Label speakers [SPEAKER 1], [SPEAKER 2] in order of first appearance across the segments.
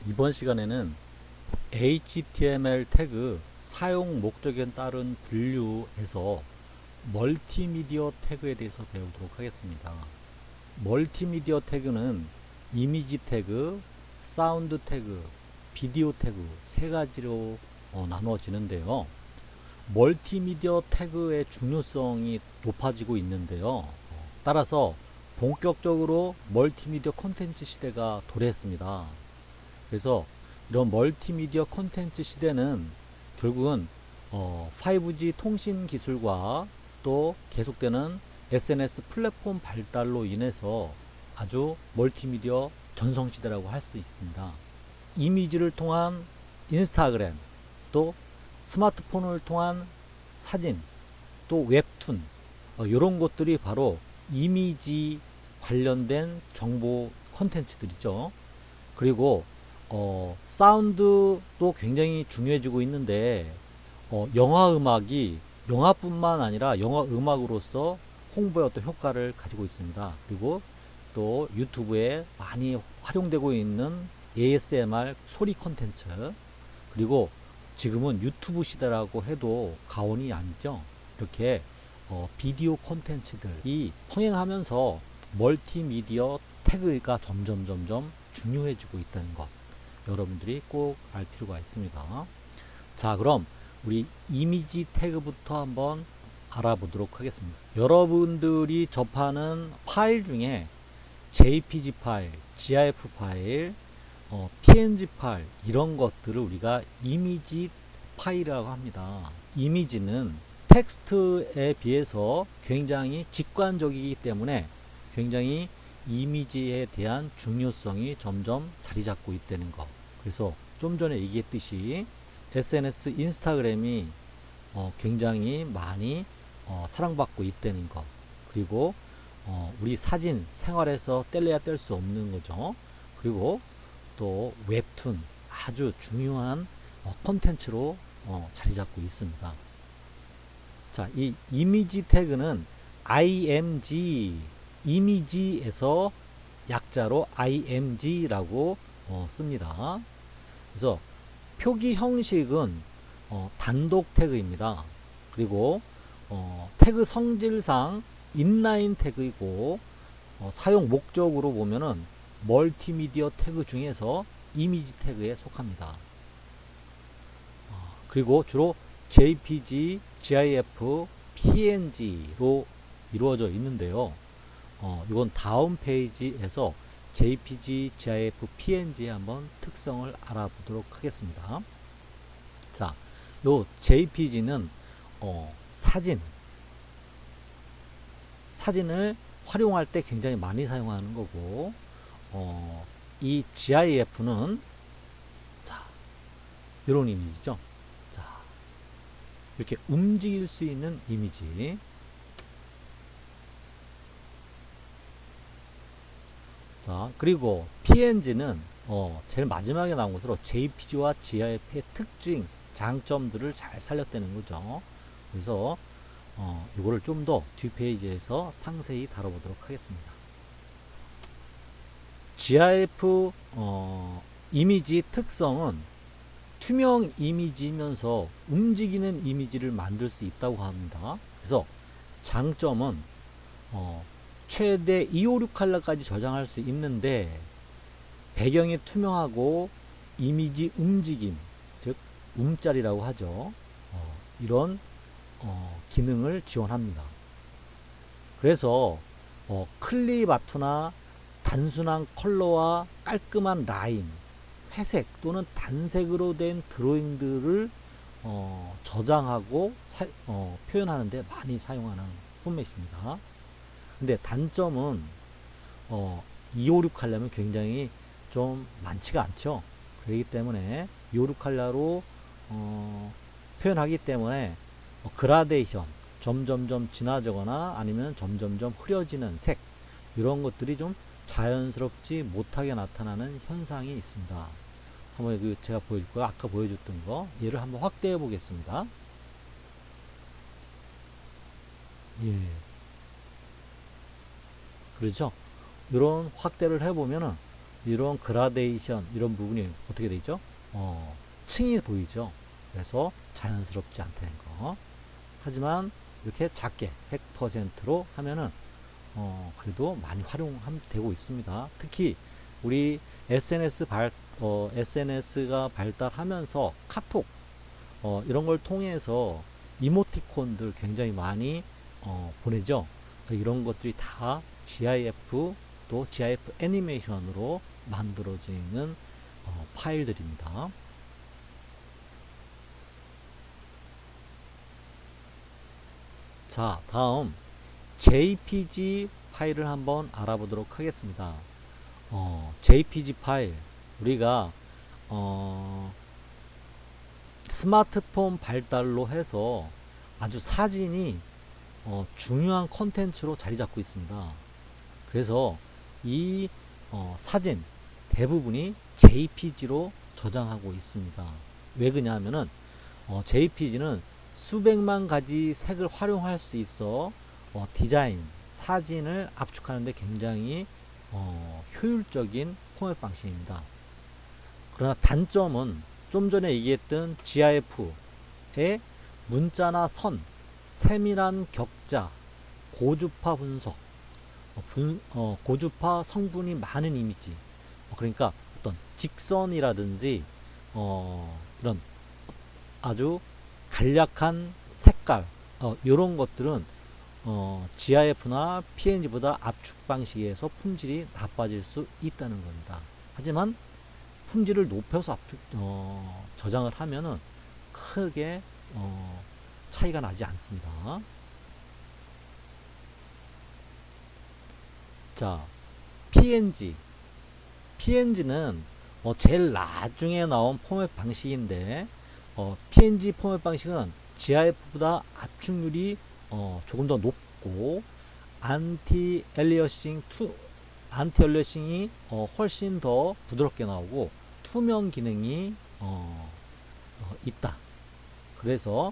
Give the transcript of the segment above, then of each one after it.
[SPEAKER 1] 이번 시간에는 HTML 태그 사용 목적에 따른 분류에서 멀티미디어 태그에 대해서 배우도록 하겠습니다. 멀티미디어 태그는 이미지 태그, 사운드 태그, 비디오 태그 세 가지로 나누어지는데요. 멀티미디어 태그의 중요성이 높아지고 있는데요. 따라서 본격적으로 멀티미디어 콘텐츠 시대가 도래했습니다. 그래서 이런 멀티미디어 콘텐츠 시대는 결국은 5G 통신 기술과 또 계속되는 SNS 플랫폼 발달로 인해서 아주 멀티미디어 전성시대라고 할 수 있습니다. 이미지를 통한 인스타그램, 또 스마트폰을 통한 사진, 또 웹툰, 이런 것들이 바로 이미지 관련된 정보 콘텐츠들이죠. 그리고 사운드도 굉장히 중요해지고 있는데 영화 음악이 영화뿐만 아니라 영화 음악으로서 홍보의 어떤 효과를 가지고 있습니다. 그리고 또 유튜브에 많이 활용되고 있는 ASMR 소리 콘텐츠, 그리고 지금은 유튜브 시대라고 해도 과언이 아니죠. 이렇게 비디오 콘텐츠들이 통행하면서 멀티미디어 태그가 점점 중요해지고 있다는 것, 여러분들이 꼭 알 필요가 있습니다. 자, 그럼 우리 이미지 태그부터 한번 알아보도록 하겠습니다. 여러분들이 접하는 파일 중에 JPG 파일, GIF 파일, PNG 파일, 이런 것들을 우리가 이미지 파일이라고 합니다. 이미지는 텍스트에 비해서 굉장히 직관적이기 때문에 굉장히 이미지에 대한 중요성이 점점 자리 잡고 있다는 것. 그래서 좀 전에 얘기했듯이 SNS 인스타그램이 굉장히 많이 사랑받고 있다는 것. 그리고 우리 사진 생활에서 뗄래야 뗄 수 없는 거죠. 그리고 또 웹툰, 아주 중요한 콘텐츠로 자리 잡고 있습니다. 자, 이 이미지 태그는 IMG, 이미지에서 약자로 IMG라고 씁니다. 그래서 표기 형식은 단독 태그입니다. 그리고 태그 성질상 인라인 태그이고, 사용 목적으로 보면은 멀티미디어 태그 중에서 이미지 태그에 속합니다. 그리고 주로 JPG, GIF, PNG로 이루어져 있는데요. 이건 다음 페이지에서 JPG, GIF, PNG의 한번 특성을 알아보도록 하겠습니다. 자, 요 JPG는 사진을 활용할 때 굉장히 많이 사용하는 거고, 이 GIF는 자, 이런 이미지죠. 자, 이렇게 움직일 수 있는 이미지. 자, 그리고 PNG는 제일 마지막에 나온 것으로 JPG와 GIF의 특징, 장점들을 잘 살렸다는 거죠. 그래서 이거를 좀 더 뒷페이지에서 상세히 다뤄보도록 하겠습니다. GIF 이미지 특성은 투명 이미지이면서 움직이는 이미지를 만들 수 있다고 합니다. 그래서 장점은 최대 256 컬러까지 저장할 수 있는데, 배경이 투명하고 이미지 움직임, 즉 움짤이라고 하죠. 이런 기능을 지원합니다. 그래서 클립 아트나 단순한 컬러와 깔끔한 라인, 회색 또는 단색으로 된 드로잉들을 저장하고 표현하는 데 많이 사용하는 포맷입니다. 근데 단점은 256 하려면 굉장히 좀 많지가 않죠. 그렇기 때문에 256 할라로 표현하기 때문에 그라데이션, 점점점 진화되거나 아니면 점점점 흐려지는 색, 이런 것들이 좀 자연스럽지 못하게 나타나는 현상이 있습니다. 한번 제가 보여줄 거예요. 아까 보여줬던 거 얘를 한번 확대해 보겠습니다. 예, 그렇죠. 이런 확대를 해보면은 이런 그라데이션 이런 부분이 어떻게 되죠? 층이 보이죠. 그래서 자연스럽지 않다는 거. 하지만 이렇게 작게 100%로 하면은 그래도 많이 활용되고 있습니다. 특히 우리 SNS가 발달하면서 카톡 이런 걸 통해서 이모티콘들 굉장히 많이 보내죠. 이런 것들이 다 GIF 또 GIF 애니메이션으로 만들어지는 파일들입니다. 자, 다음 JPG 파일을 한번 알아보도록 하겠습니다. JPG 파일 우리가 스마트폰 발달로 해서 아주 사진이 중요한 컨텐츠로 자리 잡고 있습니다. 그래서 이 사진 대부분이 JPG로 저장하고 있습니다. 왜 그러냐 하면은 JPG는 수백만 가지 색을 활용할 수 있어 디자인, 사진을 압축하는데 굉장히 효율적인 포맷 방식입니다. 그러나 단점은 좀 전에 얘기했던 GIF의 문자나 선, 세밀한 격자, 고주파 분석, 고주파 성분이 많은 이미지, 그러니까 어떤 직선이라든지 이런 아주 간략한 색깔 이런 것들은 GIF나 PNG보다 압축 방식에서 품질이 나빠질 수 있다는 겁니다. 하지만 품질을 높여서 저장을 하면은 크게 차이가 나지 않습니다. 자, PNG는 제일 나중에 나온 포맷 방식인데 PNG 포맷 방식은 GIF보다 압축률이 조금 더 높고 안티 엘리어싱이 훨씬 더 부드럽게 나오고 투명 기능이 있다. 그래서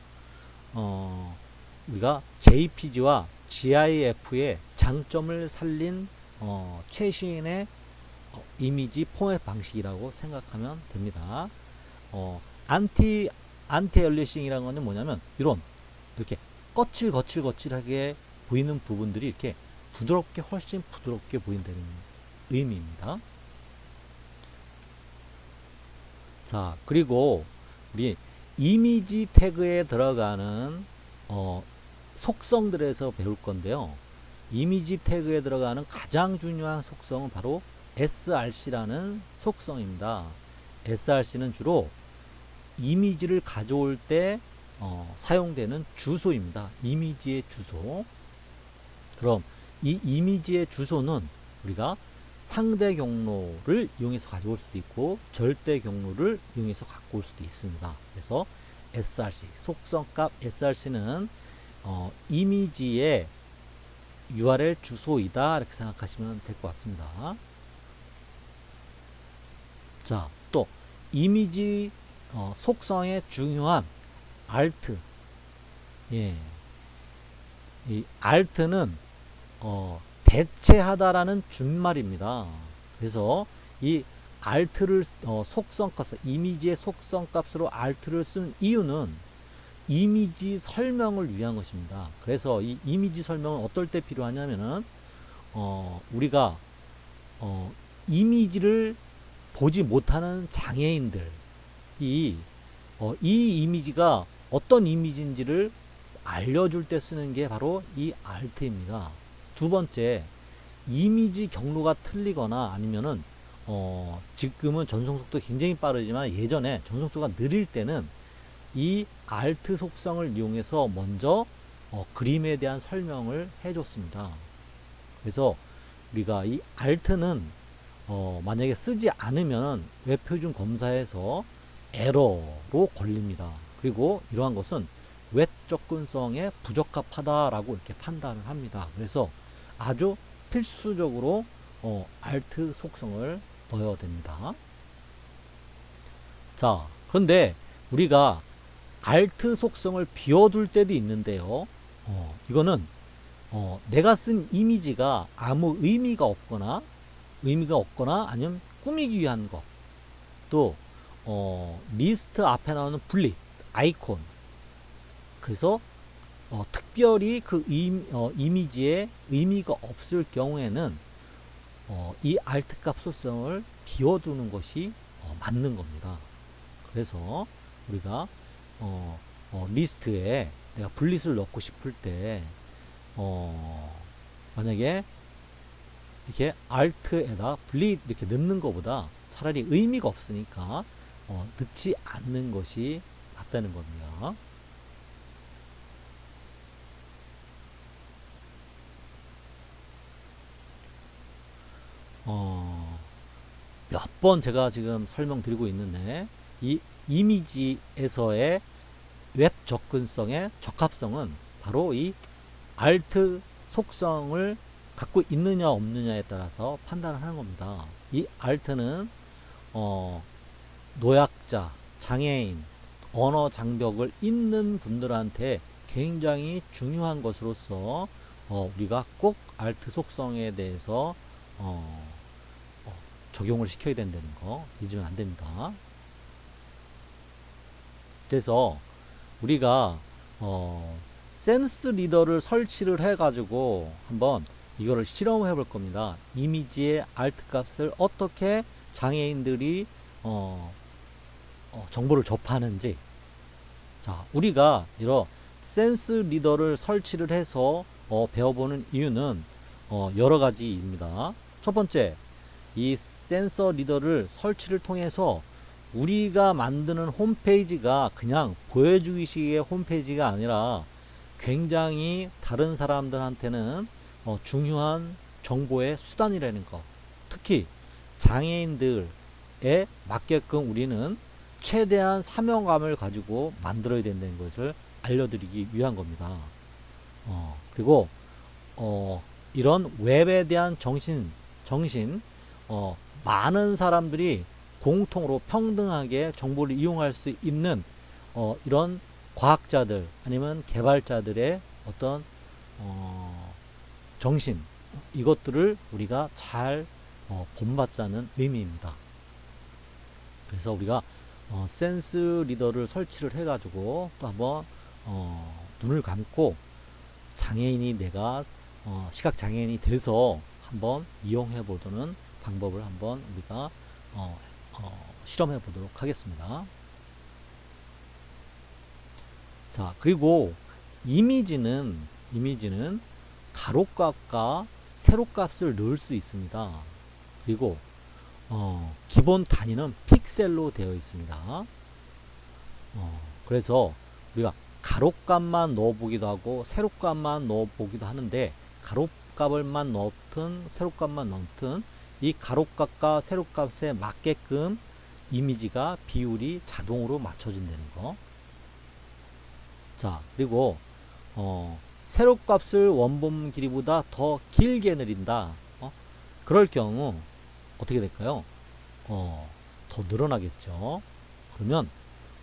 [SPEAKER 1] 우리가 JPG와 GIF의 장점을 살린 최신의 이미지 포맷 방식이라고 생각하면 됩니다. 안티 엘리싱이라는 것은 뭐냐면 이렇게 거칠거칠하게 보이는 부분들이 이렇게 훨씬 부드럽게 보인다는 의미입니다. 자, 그리고 우리 이미지 태그에 들어가는 속성들에서 배울 건데요. 이미지 태그에 들어가는 가장 중요한 속성은 바로 src라는 속성입니다. src는 주로 이미지를 가져올 때 사용되는 주소입니다. 이미지의 주소. 그럼 이 이미지의 주소는 우리가 상대 경로를 이용해서 가져올 수도 있고 절대 경로를 이용해서 갖고 올 수도 있습니다. 그래서 src 속성값 src는 이미지의 URL 주소이다 이렇게 생각하시면 될 것 같습니다. 자, 또 이미지 속성에 중요한 alt, 이 alt는 대체하다라는 준말입니다. 그래서 이 alt를 속성값, 이미지의 속성값으로 alt를 쓴 이유는 이미지 설명을 위한 것입니다. 그래서 이 이미지 설명은 어떨 때 필요하냐면은 우리가 이미지를 보지 못하는 장애인들이 이 이미지가 어떤 이미지인지를 알려줄 때 쓰는 게 바로 이 alt입니다. 두 번째, 이미지 경로가 틀리거나 아니면은 지금은 전송속도 굉장히 빠르지만 예전에 전송속도가 느릴 때는 이 alt 속성을 이용해서 먼저 그림에 대한 설명을 해줬습니다. 그래서 우리가 이 alt는 만약에 쓰지 않으면 웹표준 검사에서 에러로 걸립니다. 그리고 이러한 것은 웹 접근성에 부적합하다라고 이렇게 판단을 합니다. 그래서 아주 필수적으로 alt 속성을 넣어야 됩니다. 자, 그런데 우리가 alt 속성을 비워둘 때도 있는데요. 이거는 내가 쓴 이미지가 아무 의미가 없거나 의미가 없거나 아니면 꾸미기 위한 것. 또 리스트 앞에 나오는 분리 아이콘. 그래서 특별히 그 이미지에 의미가 없을 경우에는 이 alt 값 소성을 비워두는 것이 맞는 겁니다. 그래서 우리가 리스트에 내가 분리수를 넣고 싶을 때 만약에 이렇게 alt에다 분리 이렇게 넣는 것보다 차라리 의미가 없으니까 넣지 않는 것이 맞다는 겁니다. 몇 번 제가 지금 설명드리고 있는데 이 이미지에서의 웹 접근성의 적합성은 바로 이 alt 속성을 갖고 있느냐 없느냐에 따라서 판단을 하는 겁니다. 이 alt는 노약자, 장애인, 언어 장벽을 있는 분들한테 굉장히 중요한 것으로서 우리가 꼭 alt 속성에 대해서 적용을 시켜야 된다는 거 잊으면 안 됩니다. 그래서 우리가 센스 리더를 설치를 해 가지고 한번 이거를 실험해 볼 겁니다. 이미지의 alt 값을 어떻게 장애인들이 정보를 접하는지. 자, 우리가 이런 센스 리더를 설치를 해서 배워보는 이유는 여러 가지입니다. 첫 번째, 이 센서 리더를 설치를 통해서 우리가 만드는 홈페이지가 그냥 보여주기식의 홈페이지가 아니라 굉장히 다른 사람들한테는 중요한 정보의 수단이라는 것. 특히 장애인들에 맞게끔 우리는 최대한 사명감을 가지고 만들어야 된다는 것을 알려드리기 위한 겁니다. 그리고 이런 웹에 대한 정신 많은 사람들이 공통으로 평등하게 정보를 이용할 수 있는 이런 과학자들 아니면 개발자들의 어떤 정신 이것들을 우리가 잘 본받자는 의미입니다. 그래서 우리가 센스 리더를 설치를 해가지고 또 한번 눈을 감고 장애인이 내가 시각 장애인이 돼서 한번 이용해 보도록 방법을 한번 우리가 실험해 보도록 하겠습니다. 자, 그리고 이미지는 가로값과 세로값을 넣을 수 있습니다. 그리고 기본 단위는 픽셀로 되어 있습니다. 그래서 우리가 가로값만 넣어보기도 하고 세로값만 넣어보기도 하는데 가로값을만 넣든 세로값만 넣든 이 가로값과 세로값에 맞게끔 이미지가 비율이 자동으로 맞춰진다는 거. 자, 그리고 세로값을 원본 길이보다 더 길게 내린다. 그럴 경우 어떻게 될까요? 더 늘어나겠죠. 그러면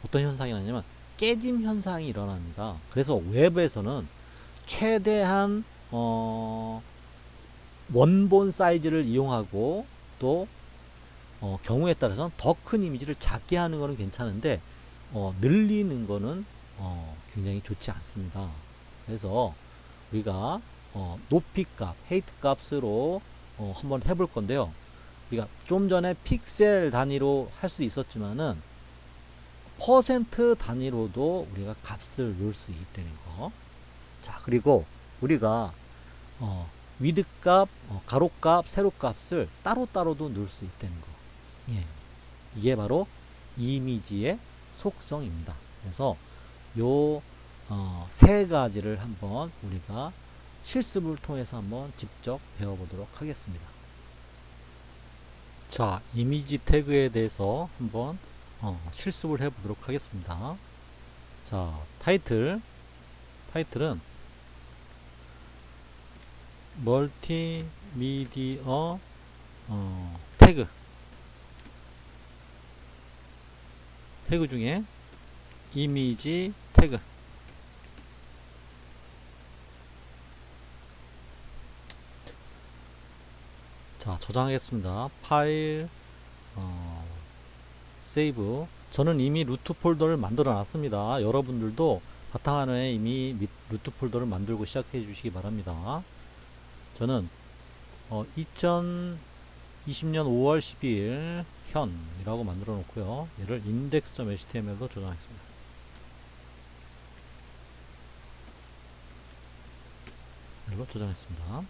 [SPEAKER 1] 어떤 현상이 나냐면 깨짐 현상이 일어납니다. 그래서 웹에서는 최대한 원본 사이즈를 이용하고 또 경우에 따라서는 더 큰 이미지를 작게 하는 거는 괜찮은데 늘리는 거는 굉장히 좋지 않습니다. 그래서 우리가 높이값, 헤이트 값으로 한번 해볼 건데요. 우리가 좀 전에 픽셀 단위로 할 수 있었지만은 퍼센트 단위로도 우리가 값을 넣을 수 있다는 거. 자, 그리고 우리가 위드 값, 가로 값, 세로 값을 따로따로도 넣을 수 있다는 거. 예. 이게 바로 이미지의 속성입니다. 그래서 요 세 가지를 한번 우리가 실습을 통해서 한번 직접 배워보도록 하겠습니다. 자, 이미지 태그에 대해서 한번 실습을 해보도록 하겠습니다. 자, 타이틀은 멀티미디어 태그 중에 이미지 태그. 자, 자, 저장하겠습니다. 파일, 세이브. 저는 이미 루트 폴더를 만들어 놨습니다. 여러분들도 바탕화면에 이미 루트 폴더를 만들고 시작해 주시기 바랍니다. 저는 2020년 5월 12일 현이라고 만들어 놓고요. 얘를 index.html로 저장하겠습니다. 이걸로 저장했습니다.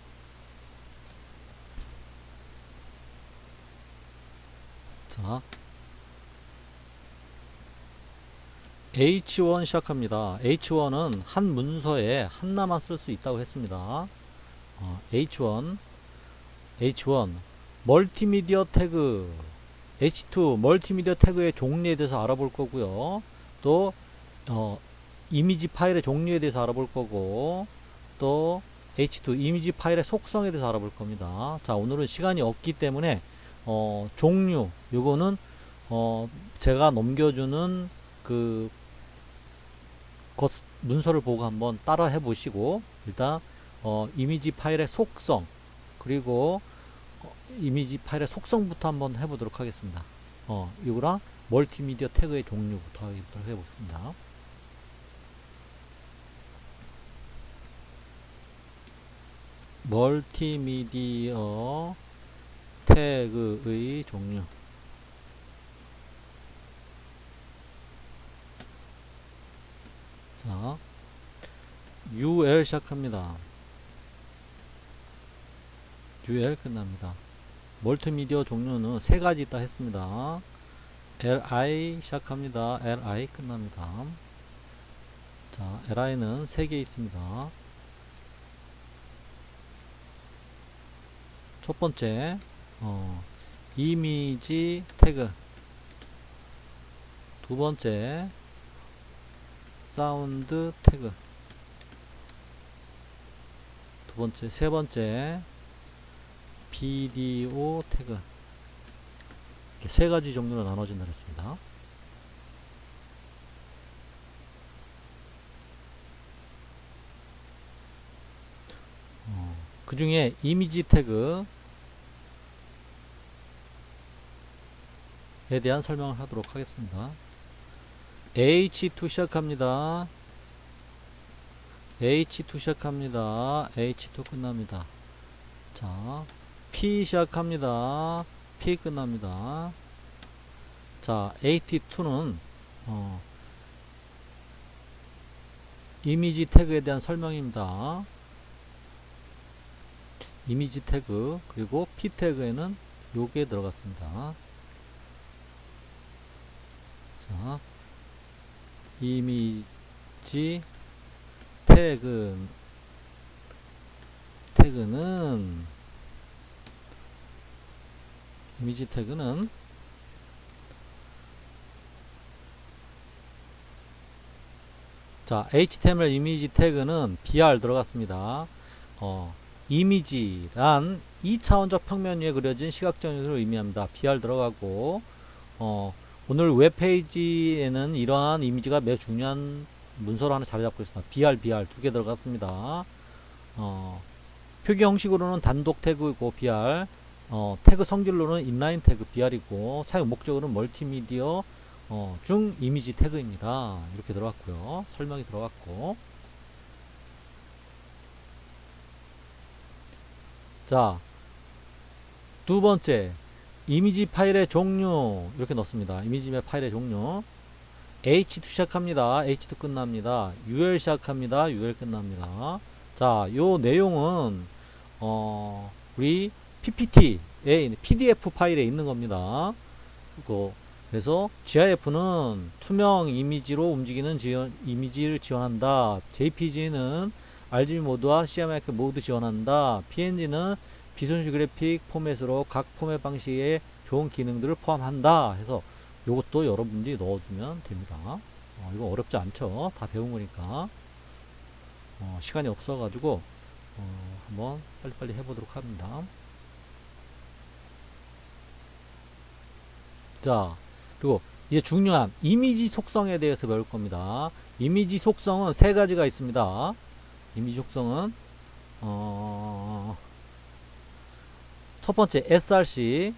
[SPEAKER 1] 자, H1 시작합니다. H1은 한 문서에 하나만 쓸 수 있다고 했습니다. H1 멀티미디어 태그, H2 멀티미디어 태그의 종류에 대해서 알아볼 거고요. 또 이미지 파일의 종류에 대해서 알아볼 거고, 또 H2 이미지 파일의 속성에 대해서 알아볼 겁니다. 자, 오늘은 시간이 없기 때문에 종류 요거는 제가 넘겨주는 그 문서를 보고 한번 따라 해보시고, 일단 이미지 파일의 속성, 그리고 이미지 파일의 속성부터 한번 해보도록 하겠습니다. 이거랑 멀티미디어 태그의 종류부터 해보겠습니다. 멀티미디어 태그의 종류. 자, UL 시작합니다. UL 끝납니다. 멀티미디어 종류는 세 가지 있다 했습니다. LI 시작합니다. LI 끝납니다. 자, LI는 3개 있습니다. 첫 번째, 이미지 태그. 두 번째, 사운드 태그. 두 번째, 세 번째, 비디오 태그. 이렇게 세 가지 종류로 나눠진다 그랬습니다. 그 중에 이미지 태그에 대한 설명을 하도록 하겠습니다. H2 시작합니다. H2 시작합니다. H2 끝납니다. 자, P 시작합니다. P 끝납니다. 자, AT2는 이미지 태그에 대한 설명입니다. 이미지 태그, 그리고 P 태그에는 요게 들어갔습니다. 자, 이미지 태그는 자, HTML 이미지 태그는 BR 들어갔습니다. 이미지란 2차원적 평면 위에 그려진 시각적 요소를 의미합니다. BR 들어가고, 오늘 웹페이지에는 이러한 이미지가 매우 중요한 문서로 하나 자리 잡고 있습니다. BR 두 개 들어갔습니다. 표기 형식으로는 단독 태그이고 BR, 태그 성질로는 인라인 태그 BR이고, 사용 목적으로는 멀티미디어 중 이미지 태그입니다. 이렇게 들어갔고요. 설명이 들어갔고, 자, 두 번째, 이미지 파일의 종류 이렇게 넣습니다. 이미지 파일의 종류. H2 시작합니다. H2 끝납니다. UL 시작합니다. UL 끝납니다. 자, 요 내용은 우리 PPT에 PDF 파일에 있는 겁니다. 그래서 GIF는 투명 이미지로 움직이는 이미지를 지원한다. JPG는 RGB 모드와 CMYK 모드 지원한다. PNG는 비손실 그래픽 포맷으로 각 포맷 방식의 좋은 기능들을 포함한다. 해서 요것도 여러분들이 넣어주면 됩니다. 이거 어렵지 않죠? 다 배운 거니까. 시간이 없어가지고 한번 빨리빨리 해보도록 합니다. 자, 그리고 이제 중요한 이미지 속성에 대해서 배울 겁니다. 이미지 속성은 세 가지가 있습니다. 이미지 속성은 첫 번째 src,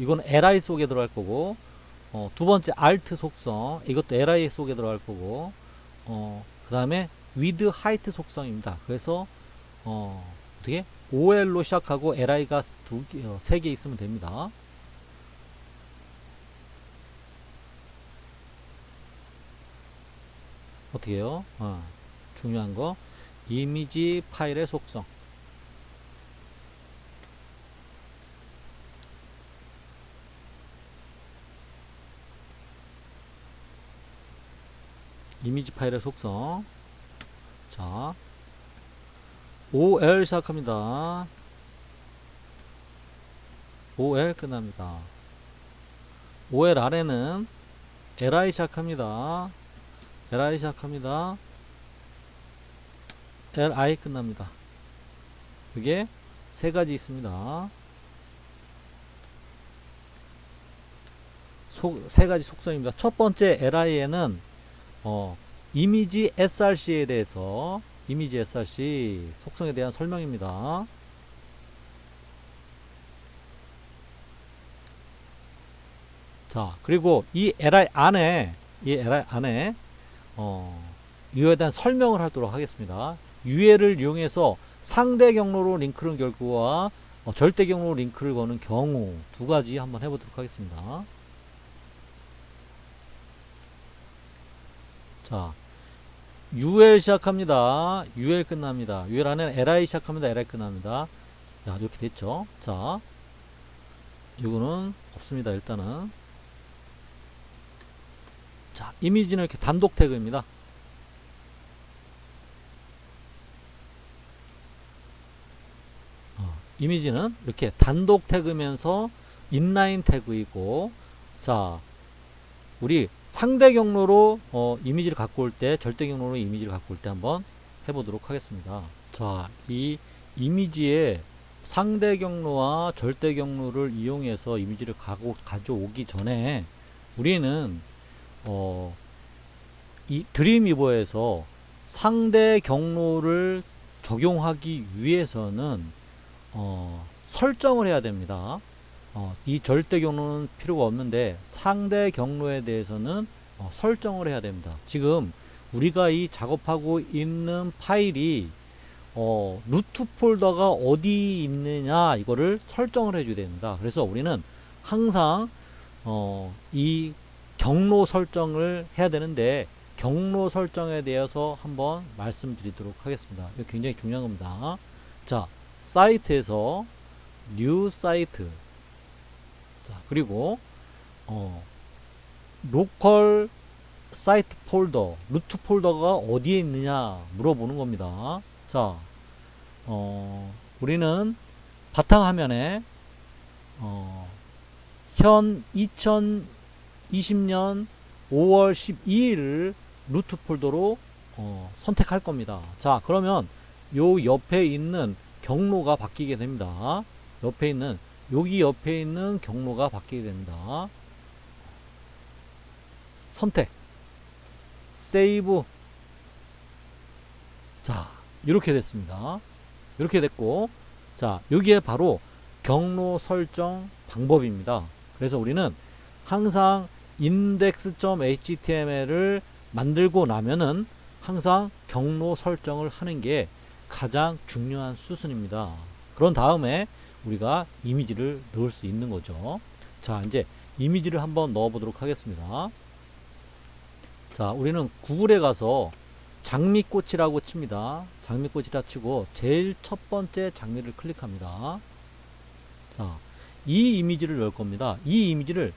[SPEAKER 1] 이건 li 속에 들어갈 거고, 두 번째 alt 속성, 이것도 li 속에 들어갈 거고, 그 다음에 with height 속성입니다. 그래서 어떻게 ol로 시작하고 li가 세 개 있으면 됩니다. 어떻게 해요? 중요한 거 이미지 파일의 속성. 이미지 파일의 속성. 자, OL 시작합니다. OL 끝납니다. OL 아래는 LI 시작합니다. LI 시작합니다. LI 끝납니다. 이게 세 가지 있습니다. 세 가지 속성입니다. 첫 번째 LI에는 이미지 src에 대해서, 이미지 src 속성에 대한 설명입니다. 자, 그리고 이 li 안에 이거에 대한 설명을 하도록 하겠습니다. UL을 이용해서 상대 경로로 링크를 걸고와 절대 경로로 링크를 거는 경우 두 가지 한번 해보도록 하겠습니다. 자, UL 시작합니다. UL 끝납니다. UL 안에는 LI 시작합니다. LI 끝납니다. 자, 이렇게 됐죠. 자, 이거는 없습니다. 일단은. 자, 이미지는 이렇게 단독 태그입니다. 이미지는 이렇게 단독 태그면서 인라인 태그이고, 자, 우리 상대 경로로 이미지를 갖고 올 때, 절대 경로로 이미지를 갖고 올 때 한번 해보도록 하겠습니다. 자, 이 이미지의 상대 경로와 절대 경로를 이용해서 이미지를 가져오기 전에 우리는 이 드림위버에서 상대 경로를 적용하기 위해서는 설정을 해야 됩니다. 이 절대 경로는 필요가 없는데 상대 경로에 대해서는 설정을 해야 됩니다. 지금 우리가 이 작업하고 있는 파일이 루트 폴더가 어디 있느냐 이거를 설정을 해줘야 됩니다. 그래서 우리는 항상 이 경로 설정을 해야 되는데, 경로 설정에 대해서 한번 말씀드리도록 하겠습니다. 이거 굉장히 중요한 겁니다. 자, 사이트에서 뉴 사이트, 자, 그리고 로컬 사이트 폴더, 루트 폴더가 어디에 있느냐 물어보는 겁니다. 자, 우리는 바탕화면에 현 2020년 5월 12일을 루트 폴더로 선택할 겁니다. 자, 그러면 요 옆에 있는 경로가 바뀌게 됩니다. 여기 옆에 있는 경로가 바뀌게 됩니다. 선택, 세이브. 자, 이렇게 됐습니다. 이렇게 됐고, 자, 여기에 바로 경로 설정 방법입니다. 그래서 우리는 항상 index.html을 만들고 나면은 항상 경로 설정을 하는 게 가장 중요한 수순입니다. 그런 다음에 우리가 이미지를 넣을 수 있는 거죠. 자, 이제 이미지를 한번 넣어 보도록 하겠습니다. 자, 우리는 구글에 가서 장미꽃이라고 칩니다. 장미꽃이라 치고 제일 첫 번째 장미를 클릭합니다. 자, 이 이미지를 넣을 겁니다. 이 이미지를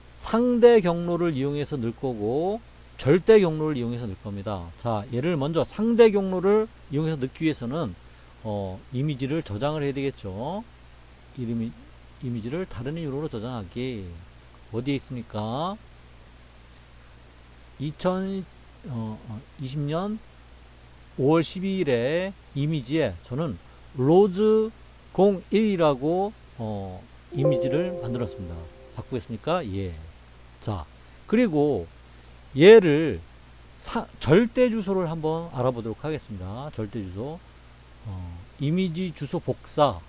[SPEAKER 1] 상대 경로를 이용해서 넣을 거고 절대 경로를 이용해서 넣을 겁니다. 자, 얘를 먼저 상대 경로를 이용해서 넣기 위해서는 이미지를 저장을 해야 되겠죠. 이미지를 다른 이름으로 저장하기. 어디에 있습니까? 2020년 5월 12일에 이미지에 저는 로즈 01이라고 이미지를 만들었습니다. 바꾸겠습니까? 예. 자, 그리고 얘를 절대 주소를 한번 알아보도록 하겠습니다. 절대 주소. 이미지 주소 복사.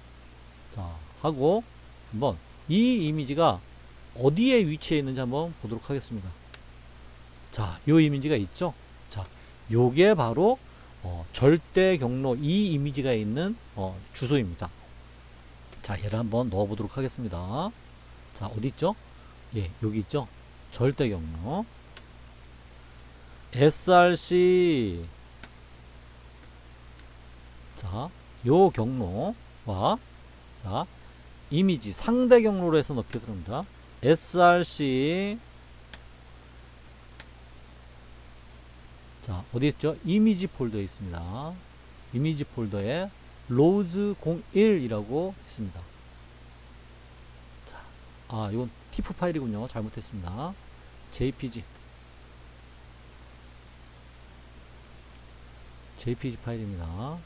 [SPEAKER 1] 자, 하고 한번 이 이미지가 어디에 위치해 있는지 한번 보도록 하겠습니다. 자, 요 이미지가 있죠? 자, 요게 바로 절대 경로 이 이미지가 있는 주소입니다. 자, 얘를 한번 넣어 보도록 하겠습니다. 자, 어디 있죠? 예, 여기 있죠? 절대 경로 SRC. 자, 요 경로와 자, 이미지 상대 경로로 해서 넣게 됩니다. SRC. 자, 어디 있죠? 이미지 폴더에 있습니다. 이미지 폴더에 로즈 01이라고 있습니다. 자, 아, 이건 TIFF 파일이군요. 잘못했습니다. JPG 파일입니다.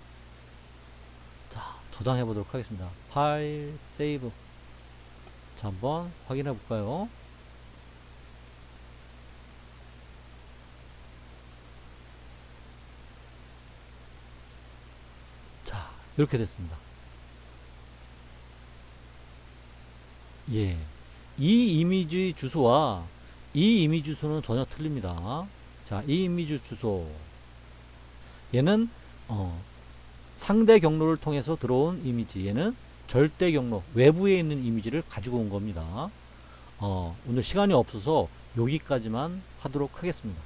[SPEAKER 1] 자, 저장해 보도록 하겠습니다. 파일 세이브. 자, 한번 확인해 볼까요? 자, 이렇게 됐습니다. 예. 이 이미지 주소와 이 이미지 주소는 전혀 틀립니다. 자, 이 이미지 주소. 얘는 상대 경로를 통해서 들어온 이미지. 얘는 절대 경로, 외부에 있는 이미지를 가지고 온 겁니다. 오늘 시간이 없어서 여기까지만 하도록 하겠습니다.